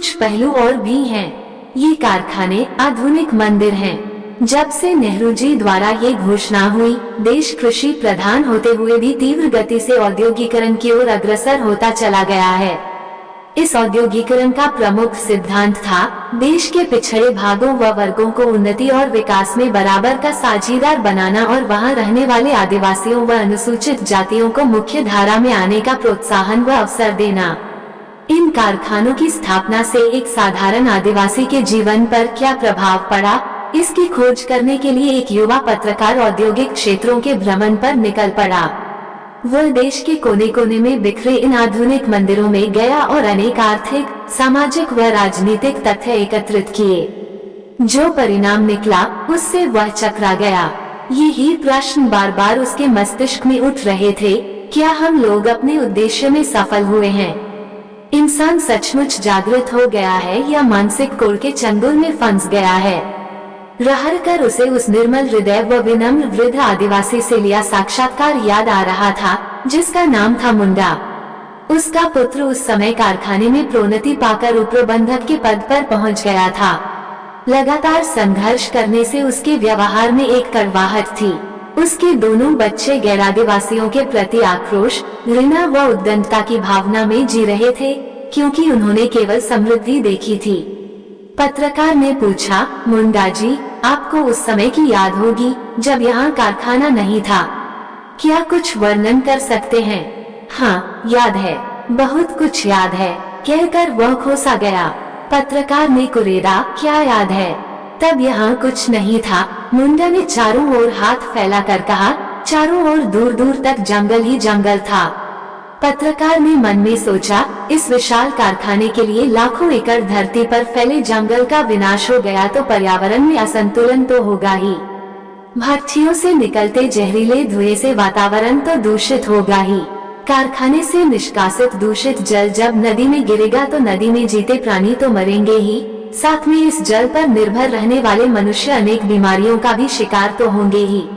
कुछ पहलू और भी हैं। ये कारखाने आधुनिक मंदिर हैं। जब से नेहरू जी द्वारा ये घोषणा हुई, देश कृषि प्रधान होते हुए भी तीव्र गति से औद्योगिकरण की ओर अग्रसर होता चला गया है। इस औद्योगिकरण का प्रमुख सिद्धांत था देश के पिछड़े भागों व वर्गों को उन्नति और विकास में बराबर का साझीदार बनाना और वहां रहने वाले आदिवासियों व अनुसूचित जातियों को मुख्य धारा में आने का प्रोत्साहन व अवसर देना। इन कारखानों की स्थापना से एक साधारण आदिवासी के जीवन पर क्या प्रभाव पड़ा, इसकी खोज करने के लिए एक युवा पत्रकार औद्योगिक क्षेत्रों के भ्रमण पर निकल पड़ा। वह देश के कोने कोने में बिखरे इन आधुनिक मंदिरों में गया और अनेक आर्थिक, सामाजिक व राजनीतिक तथ्य एकत्रित किए। जो परिणाम निकला उससे वह चकरा गया। यही प्रश्न बार बार उसके मस्तिष्क में उठ रहे थे, क्या हम लोग अपने उद्देश्य में सफल हुए हैं? इंसान सचमुच जागृत हो गया है या मानसिक कोड़ के चंगुल में फंस गया है? रहर कर उसे उस निर्मल हृदय व विनम्र वृद्ध आदिवासी से लिया साक्षात्कार याद आ रहा था, जिसका नाम था मुंडा। उसका पुत्र उस समय कारखाने में प्रोन्नति पाकर उपप्रबंधक के पद पर पहुंच गया था। लगातार संघर्ष करने से उसके व्यवहार में एक कड़वाहट थी। उसके दोनों बच्चे गैर आदिवासियों के प्रति आक्रोश, घृणा व उद्दंडता की भावना में जी रहे थे, क्योंकि उन्होंने केवल समृद्धि देखी थी। पत्रकार ने पूछा, मुंडा जी, आपको उस समय की याद होगी जब यहाँ कारखाना नहीं था, क्या कुछ वर्णन कर सकते हैं? हाँ, याद है, बहुत कुछ याद है, कहकर वह खोसा गया। पत्रकार ने कुरेदा, क्या याद है? तब यहाँ कुछ नहीं था। मुंडा ने चारों ओर हाथ फैला कर कहा, चारों ओर दूर दूर तक जंगल ही जंगल था। पत्रकार ने मन में सोचा, इस विशाल कारखाने के लिए लाखों एकड़ धरती पर फैले जंगल का विनाश हो गया तो पर्यावरण में असंतुलन तो होगा ही। भट्टियों से निकलते जहरीले धुएं से वातावरण तो दूषित होगा ही। कारखाने से निष्कासित दूषित जल जब नदी में गिरेगा तो नदी में जीते प्राणी तो मरेंगे ही, साथ में इस जल पर निर्भर रहने वाले मनुष्य अनेक बीमारियों का भी शिकार तो होंगे ही।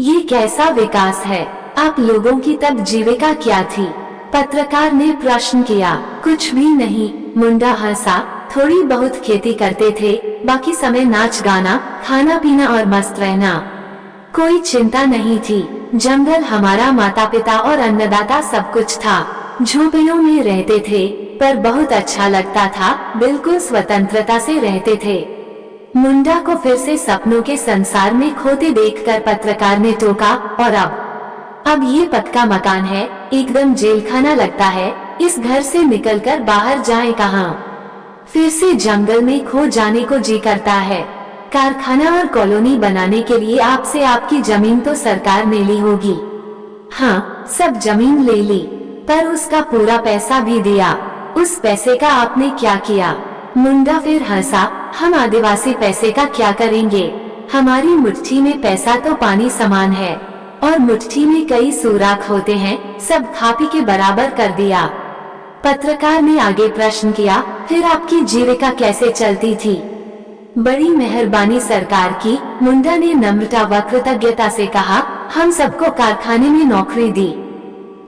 ये कैसा विकास है? आप लोगों की तब जीविका क्या थी? पत्रकार ने प्रश्न किया। कुछ भी नहीं, मुंडा हंसा, थोड़ी बहुत खेती करते थे, बाकी समय नाच गाना, खाना पीना और मस्त रहना। कोई चिंता नहीं थी। जंगल हमारा माता पिता और अन्नदाता सब कुछ था। झोपड़ियों में रहते थे, पर बहुत अच्छा लगता था, बिल्कुल स्वतंत्रता से रहते थे। मुंडा को फिर से सपनों के संसार में खोते देखकर पत्रकार ने टोका, और अब ये पक्का मकान है, एकदम जेलखाना लगता है, इस घर से निकलकर बाहर जाएं कहाँ? फिर से जंगल में खो जाने को जी करता है। कारखाना और कॉलोनी बनाने के लिए आपसे आपकी जमीन तो सरकार ने ली होगी। हाँ, सब जमीन ले ली, पर उसका पूरा पैसा भी दिया। उस पैसे का आपने क्या किया? मुंडा फिर हंसा, हम आदिवासी पैसे का क्या करेंगे? हमारी मुट्ठी में पैसा तो पानी समान है, और मुट्ठी में कई सुराख होते हैं, सब खा पी के बराबर कर दिया। पत्रकार ने आगे प्रश्न किया, फिर आपकी जीविका कैसे चलती थी? बड़ी मेहरबानी सरकार की, मुंडा ने नम्रता व कृतज्ञता से कहा, हम सबको कारखाने में नौकरी दी।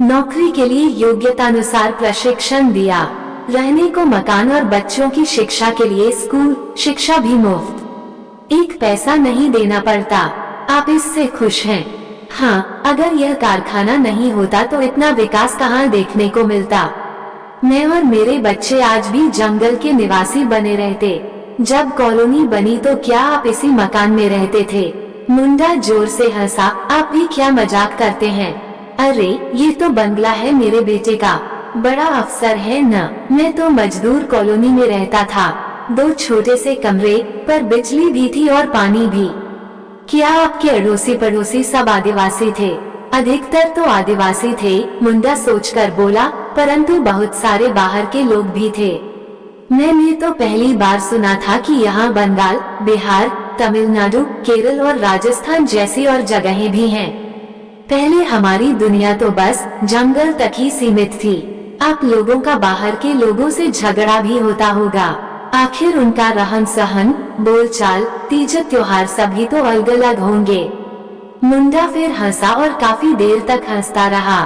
नौकरी के लिए योग्यतानुसार प्रशिक्षण दिया, रहने को मकान और बच्चों की शिक्षा के लिए स्कूल शिक्षा भी मुफ्त। एक पैसा नहीं देना पड़ता। आप इससे खुश हैं? हाँ, अगर यह कारखाना नहीं होता तो इतना विकास कहाँ देखने को मिलता। मैं और मेरे बच्चे आज भी जंगल के निवासी बने रहते। जब कॉलोनी बनी तो क्या आप इसी मकान में रहते थे? मुंडा जोर से हंसा, आप भी क्या मजाक करते हैं? अरे, ये तो बंगला है मेरे बेटे का, बड़ा अफसर है न। मैं तो मजदूर कॉलोनी में रहता था, 2 छोटे से कमरे, पर बिजली भी थी और पानी भी। क्या आपके अड़ोसी पड़ोसी सब आदिवासी थे? अधिकतर तो आदिवासी थे, मुंडा सोचकर बोला, परंतु बहुत सारे बाहर के लोग भी थे। मैंने तो पहली बार सुना था कि यहाँ बंगाल, बिहार, तमिलनाडु, केरल और राजस्थान जैसी और जगहें भी हैं। पहले हमारी दुनिया तो बस जंगल तक ही सीमित थी। आप लोगों का बाहर के लोगों से झगड़ा भी होता होगा। आखिर उनका रहन सहन, बोलचाल, तीज त्योहार सभी तो अलग अलग होंगे। मुंडा फिर हंसा और काफी देर तक हंसता रहा,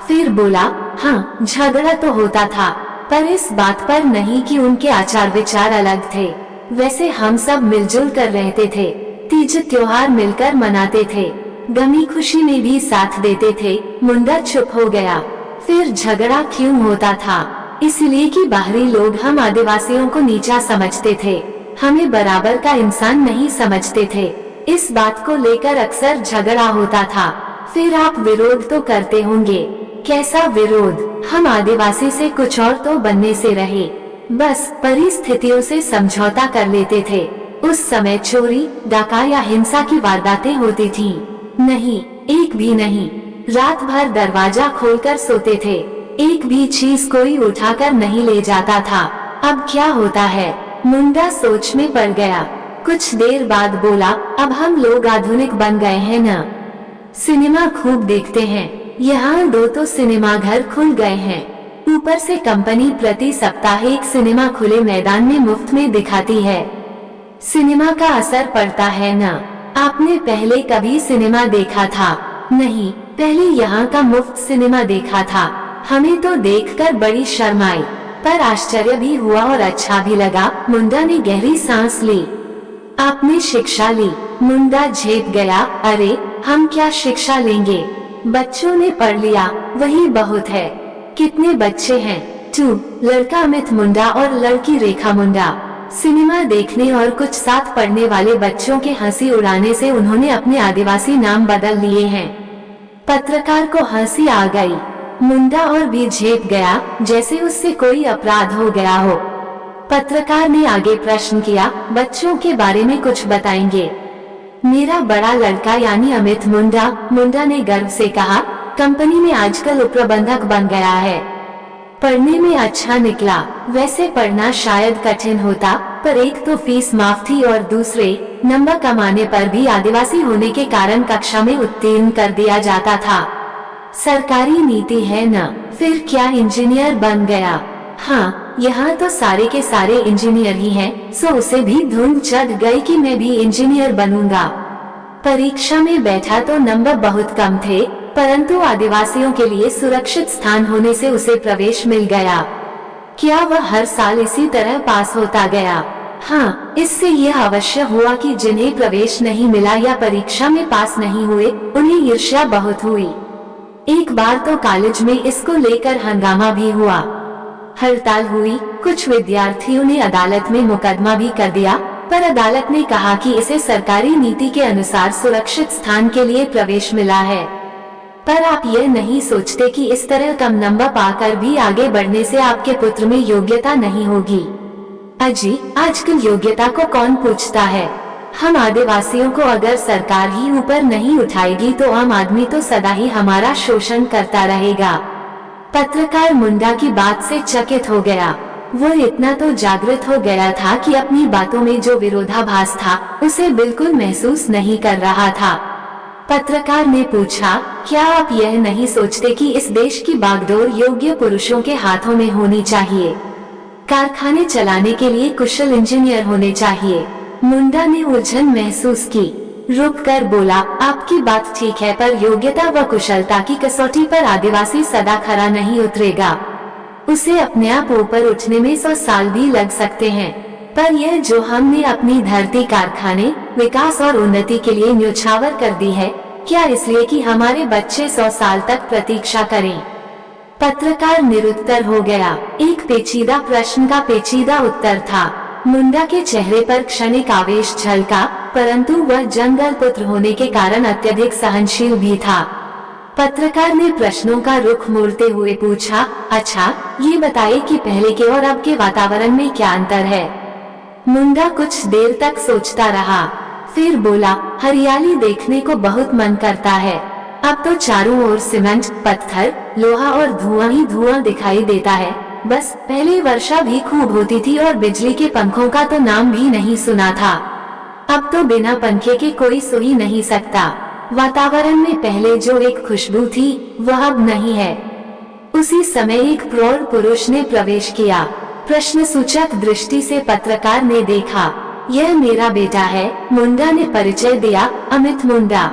फिर बोला, हाँ, झगड़ा तो होता था, पर इस बात पर नहीं कि उनके आचार विचार अलग थे। वैसे हम सब मिलजुल कर रहते थे, तीज त्योहार मिलकर मनाते थे, गमी खुशी में भी साथ देते थे। मुंडा चुप हो गया। फिर झगड़ा क्यों होता था? इसलिए कि बाहरी लोग हम आदिवासियों को नीचा समझते थे, हमें बराबर का इंसान नहीं समझते थे। इस बात को लेकर अक्सर झगड़ा होता था। फिर आप विरोध तो करते होंगे। कैसा विरोध? हम आदिवासी से कुछ और तो बनने से रहे, बस परिस्थितियों से समझौता कर लेते थे। उस समय चोरी, डाका या हिंसा की वारदातें होती थीं? नहीं, एक भी नहीं। रात भर दरवाजा खोलकर सोते थे, एक भी चीज कोई उठाकर नहीं ले जाता था। अब क्या होता है? मुंडा सोच में पड़ गया। कुछ देर बाद बोला, अब हम लोग आधुनिक बन गए हैं न, सिनेमा खूब देखते हैं। यहाँ 2 तो सिनेमा घर खुल गए हैं, ऊपर से कंपनी प्रति सप्ताह एक सिनेमा खुले मैदान में मुफ्त में दिखाती है। सिनेमा का असर पड़ता है न। आपने पहले कभी सिनेमा देखा था? नहीं, पहले यहाँ का मुफ्त सिनेमा देखा था। हमें तो देखकर बड़ी शर्म आई, पर आश्चर्य भी हुआ और अच्छा भी लगा। मुंडा ने गहरी सांस ली। आपने शिक्षा ली? मुंडा झेप गया। अरे हम क्या शिक्षा लेंगे, बच्चों ने पढ़ लिया, वही बहुत है। कितने बच्चे हैं? 2, लड़का अमित मुंडा और लड़की रेखा मुंडा। सिनेमा देखने और कुछ साथ पढ़ने वाले बच्चों के हंसी उड़ाने से उन्होंने अपने आदिवासी नाम बदल लिए हैं। पत्रकार को हंसी आ गई। मुंडा और भी झेप गया, जैसे उससे कोई अपराध हो गया हो। पत्रकार ने आगे प्रश्न किया, बच्चों के बारे में कुछ बताएंगे? मेरा बड़ा लड़का यानी अमित मुंडा, मुंडा ने गर्व से कहा, कंपनी में आजकल उपप्रबंधक बन गया है। पढ़ने में अच्छा निकला। वैसे पढ़ना शायद कठिन होता, पर एक तो फीस माफ थी और दूसरे नंबर कमाने पर भी आदिवासी होने के कारण कक्षा में उत्तीर्ण कर दिया जाता था। सरकारी नीति है न। फिर क्या इंजीनियर बन गया? हाँ, यहाँ तो सारे के सारे इंजीनियर ही हैं, सो उसे भी धुन चढ़ गई कि मैं भी इंजीनियर बनूंगा। परीक्षा में बैठा तो नंबर बहुत कम थे, परंतु आदिवासियों के लिए सुरक्षित स्थान होने से उसे प्रवेश मिल गया। क्या वह हर साल इसी तरह पास होता गया? हाँ, इससे यह अवश्य हुआ कि जिन्हें प्रवेश नहीं मिला या परीक्षा में पास नहीं हुए, उन्हें ईर्ष्या बहुत हुई। एक बार तो कॉलेज में इसको लेकर हंगामा भी हुआ, हड़ताल हुई। कुछ विद्यार्थियों ने अदालत में मुकदमा भी कर दिया, पर अदालत ने कहा कि इसे सरकारी नीति के अनुसार सुरक्षित स्थान के लिए प्रवेश मिला है। पर आप यह नहीं सोचते कि इस तरह कम नंबर पाकर भी आगे बढ़ने से आपके पुत्र में योग्यता नहीं होगी? अजी, आजकल योग्यता को कौन पूछता है? हम आदिवासियों को अगर सरकार ही ऊपर नहीं उठाएगी तो आम आदमी तो सदा ही हमारा शोषण करता रहेगा। पत्रकार मुंडा की बात से चकित हो गया। वो इतना तो जागृत हो गया था कि अपनी बातों में जो विरोधाभास था उसे बिल्कुल महसूस नहीं कर रहा था। पत्रकार ने पूछा, क्या आप यह नहीं सोचते कि इस देश की बागडोर योग्य पुरुषों के हाथों में होनी चाहिए? कारखाने चलाने के लिए कुशल इंजीनियर होने चाहिए। मुंडा ने उलझन महसूस की, रुक कर बोला, आपकी बात ठीक है, पर योग्यता व कुशलता की कसौटी पर आदिवासी सदा खरा नहीं उतरेगा। उसे अपने आप ऊपर उठने में 100 साल भी लग सकते हैं, पर यह जो हमने अपनी धरती कारखाने, विकास और उन्नति के लिए न्योछावर कर दी है, क्या इसलिए कि हमारे बच्चे 100 साल तक प्रतीक्षा करें? पत्रकार निरुत्तर हो गया। एक पेचीदा प्रश्न का पेचीदा उत्तर था। मुंडा के चेहरे पर क्षणिक आवेश झलका, परंतु वह जंगल पुत्र होने के कारण अत्यधिक सहनशील भी था। पत्रकार ने प्रश्नों का रुख मोड़ते हुए पूछा, अच्छा, ये बताइए कि पहले के और अब के वातावरण में क्या अंतर है? मुंडा कुछ देर तक सोचता रहा, फिर बोला, हरियाली देखने को बहुत मन करता है। अब तो चारों ओर सीमेंट, पत्थर, लोहा और धुआं ही धुआं दिखाई देता है। बस पहले वर्षा भी खूब होती थी और बिजली के पंखों का तो नाम भी नहीं सुना था। अब तो बिना पंखे के कोई सो ही नहीं सकता। वातावरण में पहले जो एक खुशबू थी वह अब नहीं है। उसी समय एक प्रौढ़ पुरुष ने प्रवेश किया। प्रश्न सूचक दृष्टि से पत्रकार ने देखा। यह मेरा बेटा है, मुंडा ने परिचय दिया, अमित मुंडा।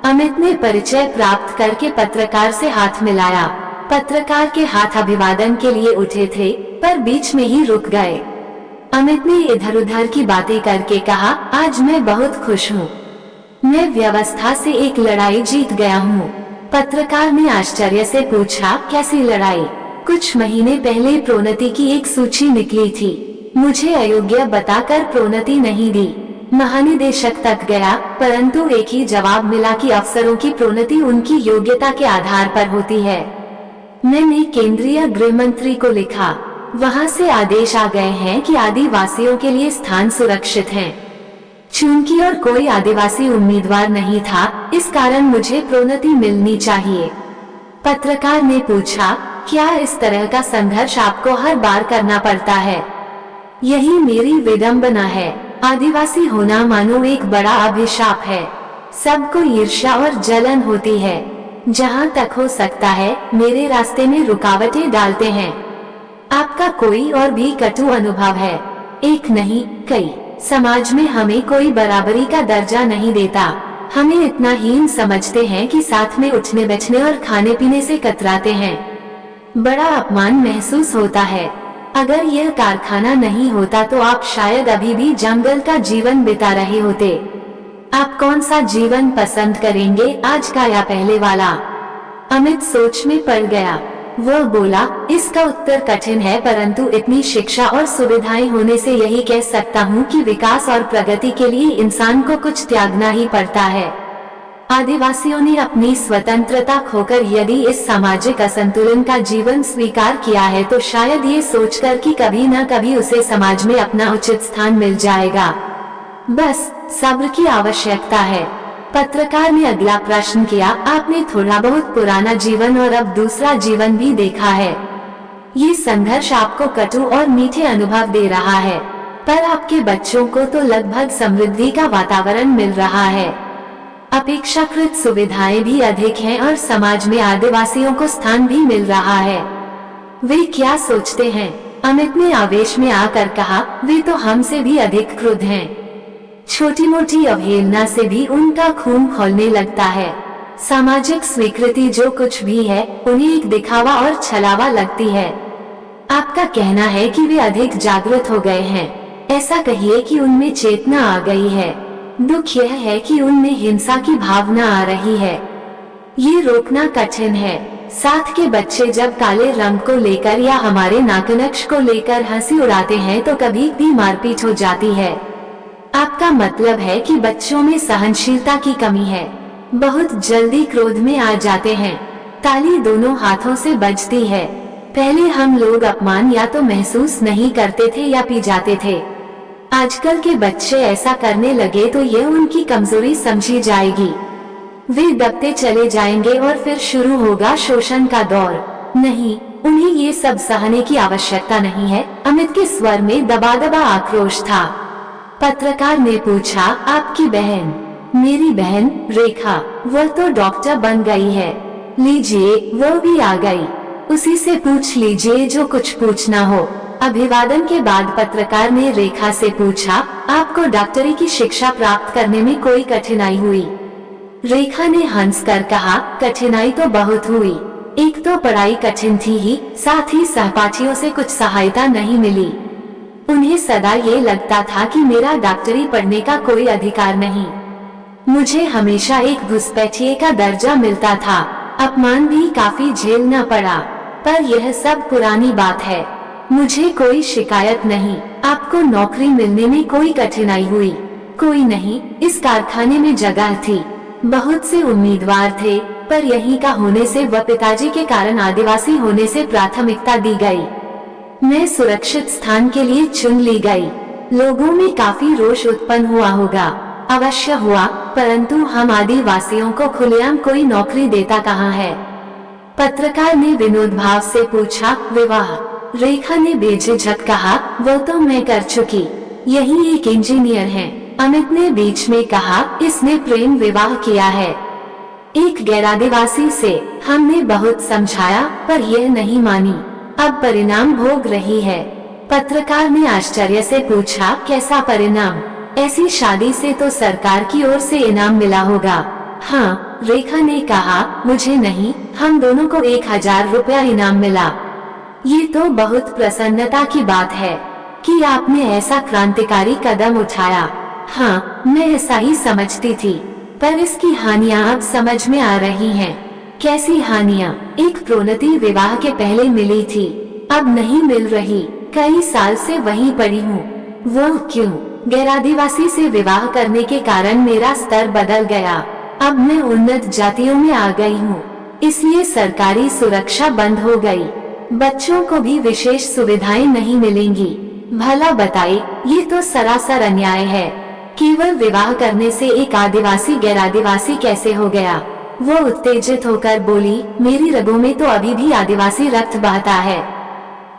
अमित ने परिचय प्राप्त करके पत्रकार से हाथ मिलाया। पत्रकार के हाथ अभिवादन के लिए उठे थे, पर बीच में ही रुक गए। अमित ने इधर उधर की बातें करके कहा, आज मैं बहुत खुश हूँ। मैं व्यवस्था से एक लड़ाई जीत गया हूँ। पत्रकार ने आश्चर्य से पूछा, कैसी लड़ाई? कुछ महीने पहले प्रोन्नति की एक सूची निकली थी। मुझे अयोग्य बताकर प्रोन्नति नहीं दी। महानिदेशक तक गया, परंतु एक ही जवाब मिला कि अफसरों की प्रोन्नति उनकी योग्यता के आधार पर होती है। मैंने केंद्रीय गृह मंत्री को लिखा, वहां से आदेश आ गए हैं कि आदिवासियों के लिए स्थान सुरक्षित हैं। चूंकि और कोई आदिवासी उम्मीदवार नहीं था, इस कारण मुझे प्रोन्नति मिलनी चाहिए। पत्रकार ने पूछा, क्या इस तरह का संघर्ष आपको हर बार करना पड़ता है? यही मेरी विडंबना है। आदिवासी होना मानो एक बड़ा अभिशाप है। सबको ईर्ष्या और जलन होती है। जहाँ तक हो सकता है मेरे रास्ते में रुकावटें डालते हैं। आपका कोई और भी कटु अनुभव है? एक नहीं, कई। समाज में हमें कोई बराबरी का दर्जा नहीं देता। हमें इतना हीन समझते हैं कि साथ में उठने बैठने और खाने पीने से कतराते हैं। बड़ा अपमान महसूस होता है। अगर यह कारखाना नहीं होता तो आप शायद अभी भी जंगल का जीवन बिता रहे होते। आप कौन सा जीवन पसंद करेंगे, आज का या पहले वाला? अमित सोच में पड़ गया। वह बोला, इसका उत्तर कठिन है, परंतु इतनी शिक्षा और सुविधाएं होने से यही कह सकता हूँ कि विकास और प्रगति के लिए इंसान को कुछ त्यागना ही पड़ता है। आदिवासियों ने अपनी स्वतंत्रता खोकर यदि इस सामाजिक असंतुलन का जीवन स्वीकार किया है तो शायद ये सोचकर कि कभी न कभी उसे समाज में अपना उचित स्थान मिल जाएगा। बस सब्र की आवश्यकता है। पत्रकार ने अगला प्रश्न किया, आपने थोड़ा बहुत पुराना जीवन और अब दूसरा जीवन भी देखा है। ये संघर्ष आपको कटु और मीठे अनुभव दे रहा है, पर आपके बच्चों को तो लगभग समृद्धि का वातावरण मिल रहा है। अपेक्षाकृत सुविधाएं भी अधिक हैं और समाज में आदिवासियों को स्थान भी मिल रहा है। वे क्या सोचते हैं? अमित ने आवेश में आकर कहा, वे तो हमसे भी अधिक क्रुद्ध हैं। छोटी मोटी अवहेलना से भी उनका खून खौलने लगता है। सामाजिक स्वीकृति जो कुछ भी है, उन्हें एक दिखावा और छलावा लगती है। आपका कहना है कि वे अधिक जागृत हो गए हैं। ऐसा कहिए कि उनमें चेतना आ गई है। दुख यह है कि उनमें हिंसा की भावना आ रही है। ये रोकना कठिन है। साथ के बच्चे जब काले रंग को लेकर या हमारे नाखनक्ष को लेकर हंसी उड़ाते हैं तो कभी भी मारपीट हो जाती है। आपका मतलब है कि बच्चों में सहनशीलता की कमी है। बहुत जल्दी क्रोध में आ जाते हैं। ताली दोनों हाथों से बजती है। पहले हम लोग अपमान या तो महसूस नहीं करते थे या पी जाते थे। आजकल के बच्चे ऐसा करने लगे तो यह उनकी कमजोरी समझी जाएगी। वे दबते चले जाएंगे और फिर शुरू होगा शोषण का दौर। नहीं, उन्हें ये सब सहने की आवश्यकता नहीं है। अमित के स्वर में दबा दबा आक्रोश था। पत्रकार ने पूछा, आपकी बहन? मेरी बहन रेखा, वह तो डॉक्टर बन गई है। लीजिए, वह भी आ गई। उसी से पूछ लीजिए जो कुछ पूछना हो। अभिवादन के बाद पत्रकार ने रेखा से पूछा, आपको डॉक्टरी की शिक्षा प्राप्त करने में कोई कठिनाई हुई? रेखा ने हंसकर कहा, कठिनाई तो बहुत हुई। एक तो पढ़ाई कठिन थी ही, साथ ही सहपाठियों से कुछ सहायता नहीं मिली। उन्हें सदा ये लगता था कि मेरा डॉक्टरी पढ़ने का कोई अधिकार नहीं। मुझे हमेशा एक घुसपैठिए का दर्जा मिलता था। अपमान भी काफी झेलना पड़ा, पर यह सब पुरानी बात है। मुझे कोई शिकायत नहीं। आपको नौकरी मिलने में कोई कठिनाई हुई? कोई नहीं। इस कारखाने में जगह थी, बहुत से उम्मीदवार थे, पर यहीं का होने से व पिताजी के कारण आदिवासी होने से प्राथमिकता दी गई। मैं सुरक्षित स्थान के लिए चुन ली गई। लोगों में काफी रोष उत्पन्न हुआ होगा। अवश्य हुआ, परंतु हम आदिवासियों को खुलेआम कोई नौकरी देता कहाँ है? पत्रकार ने विनोद भाव से पूछा, विवाह? रेखा ने बेझिझक कहा, वो तो मैं कर चुकी। यही एक इंजीनियर है। अमित ने बीच में कहा, इसने प्रेम विवाह किया है एक गैर आदिवासी से। हमने बहुत समझाया, पर यह नहीं मानी। अब परिणाम भोग रही है। पत्रकार ने आश्चर्य से पूछा, कैसा परिणाम? ऐसी शादी से तो सरकार की ओर से इनाम मिला होगा। हाँ, रेखा ने कहा, मुझे नहीं, हम दोनों को 1000 रुपया इनाम मिला। ये तो बहुत प्रसन्नता की बात है कि आपने ऐसा क्रांतिकारी कदम उठाया। हाँ, मैं ऐसा ही समझती थी, पर इसकी हानियां अब समझ में आ रही हैं। कैसी हानियां? एक प्रोन्नति विवाह के पहले मिली थी, अब नहीं मिल रही। कई साल से वहीं पड़ी हूँ। वो क्यों? गैरादिवासी से विवाह करने के कारण मेरा स्तर बदल गया। अब मैं उन्नत जातियों में आ गई हूँ, इसलिए सरकारी सुरक्षा बंद हो गई। बच्चों को भी विशेष सुविधाएं नहीं मिलेंगी। भला बताए, ये तो सरासर अन्याय है। केवल विवाह करने से एक आदिवासी गैरादिवासी कैसे हो गया? वो उत्तेजित होकर बोली, मेरी रगों में तो अभी भी आदिवासी रक्त बहता है।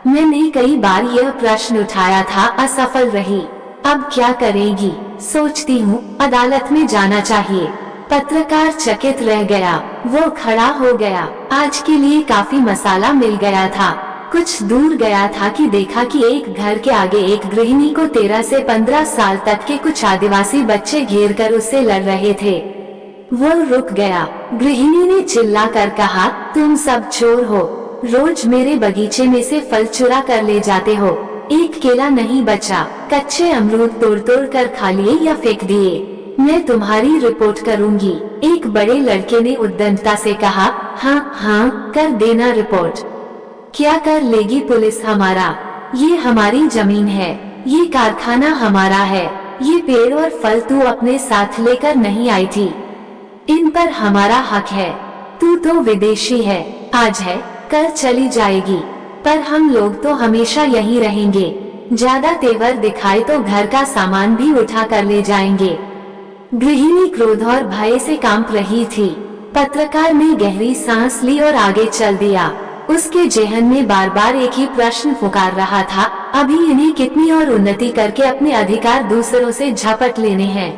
मैंने कई बार यह प्रश्न उठाया था, असफल रही। अब क्या करेगी? सोचती हूँ अदालत में जाना चाहिए। पत्रकार चकित रह गया। वो खड़ा हो गया। आज के लिए काफी मसाला मिल गया था। कुछ दूर गया था कि देखा कि एक घर के आगे एक गृहिणी को 13 से 15 साल तक के कुछ आदिवासी बच्चे घेर कर उससे लड़ रहे थे। वो रुक गया। गृहिणी ने चिल्लाकर कहा, तुम सब चोर हो, रोज मेरे बगीचे में से फल चुरा कर ले जाते हो। एक केला नहीं बचा, कच्चे अमरूद तोड़ तोड़ कर खा लिए या फेंक दिए। मैं तुम्हारी रिपोर्ट करूंगी। एक बड़े लड़के ने उद्दंडता से कहा, हाँ हाँ, कर देना रिपोर्ट। क्या कर लेगी पुलिस हमारा? ये हमारी जमीन है, ये कारखाना हमारा है, ये पेड़ और फल तू अपने साथ लेकर नहीं आई थी, इन पर हमारा हक है। तू तो विदेशी है, आज है कल चली जाएगी, पर हम लोग तो हमेशा यहीं रहेंगे। ज्यादा तेवर दिखाए तो घर का सामान भी उठा कर ले जाएंगे। गृहिणी क्रोध और भय से कांप रही थी। पत्रकार ने गहरी सांस ली और आगे चल दिया। उसके जेहन में बार बार एक ही प्रश्न पुकार रहा था, अभी इन्हें कितनी और उन्नति करके अपने अधिकार दूसरों से झपट लेने हैं।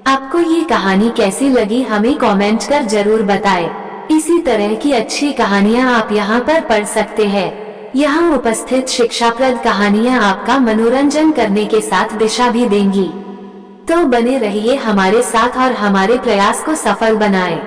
आपको ये कहानी कैसी लगी हमें कमेंट कर जरूर बताएं। इसी तरह की अच्छी कहानियाँ आप यहाँ पर पढ़ सकते हैं। यहाँ उपस्थित शिक्षाप्रद कहानियाँ आपका मनोरंजन करने के साथ दिशा भी देंगी। तो बने रहिए हमारे साथ और हमारे प्रयास को सफल बनाएं।